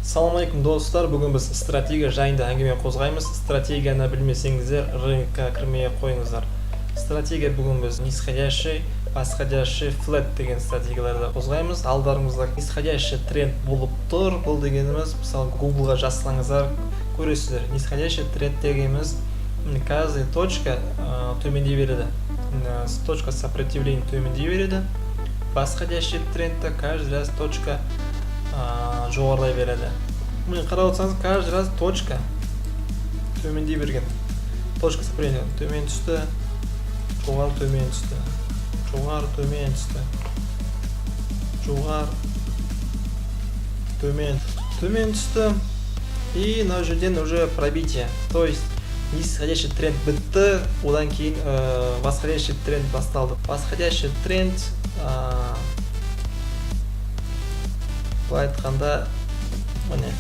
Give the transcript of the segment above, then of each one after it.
Ассалаумалейкум достар, бүгін біз стратегия жайында әңгіме қозғаймыз. Стратегияны білмесеңіздер, рынокқа кірмей қойыңыздар. Стратегия бүгін біз нисходящий, восходящий, флет деген стратегияларды қозғаймыз. Алдарыңызда нисходящий тренд болып тұр. Бұл дегеніміз, мысалы, Google-ға жазсаңыздар көресіздер. Нисходящий тренд дегеніміз каждая точка төмендей береді. Точка сопротивления төмендей береді. Восходящий трендте каждый раз точка жоғарылай береді. Міне қарап отырсаңыз, каждый раз точка төмендей берген. Точка сопротивления төмен түсті, жоғары төмен түсті, жоғары төмен түсті, жоғары төмен түсті. И на жерден уже пробитие. То есть нисходящий тренд бітті, одан кейін восходящий тренд басталды. Восходящий тренд былай айтқанда міне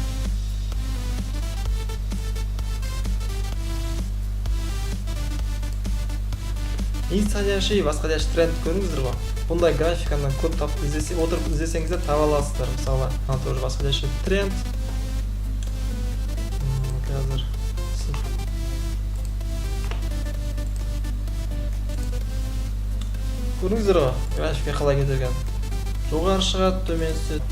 нисходящий, восходящий тренд көрдіңіздер ғой. Бұндай графиканы көп отырып іздесеңіздер таба аласыздар. Мысалы, мына тоже восходящий тренд. Қазір көрдіңіздер ғой, графика қалай кетірген. Жоғары шығады, төмен түседі.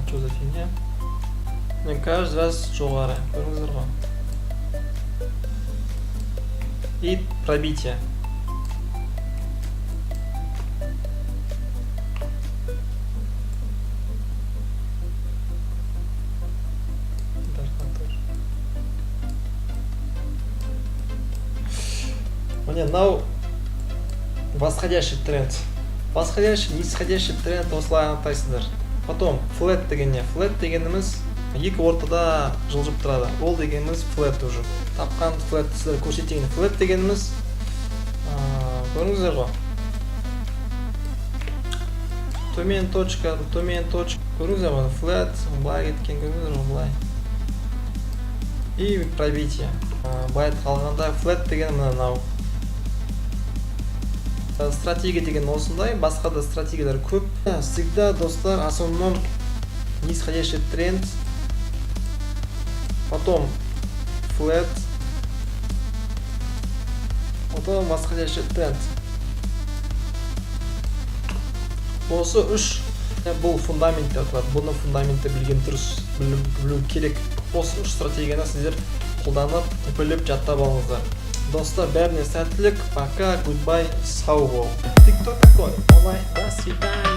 Что за фигня? Мне каждый раз жоғары, көрдіңіздер ғой. И пробитие. Мне мынау восходящий тренд. Восходящий, нисходящий тренд осылай анықтайсыздар. Потом флет дегенне. Флет дегеніміз екі ортада жылжып тұрады. Ол дегеніміз флет уже. Тапқан флет сіздер көрсетейін. Флет дегеніміз көріңіздер ғой. Төмен точка. Көріңіздер ғой, флет, былай кеткен көріңіздер ғой, былай. И пробитие. Былай қалғанда флет деген мынау. Стратегия деген осындай, басқа да стратегиялар көп. Всегда, достар, основном нисходящий тренд, потом флет, потом восходящий тренд. Осы үш бұл фундамент деп аталады. Бұны фундаментті білген дұрыс, білу керек. Осы үш стратегияны сіздер қолданып, біліп жаттап алыңыздар. Достар, бәріне сәттілік, пока, гудбай, сау бол. Ты кто такой? Давай, до свидания.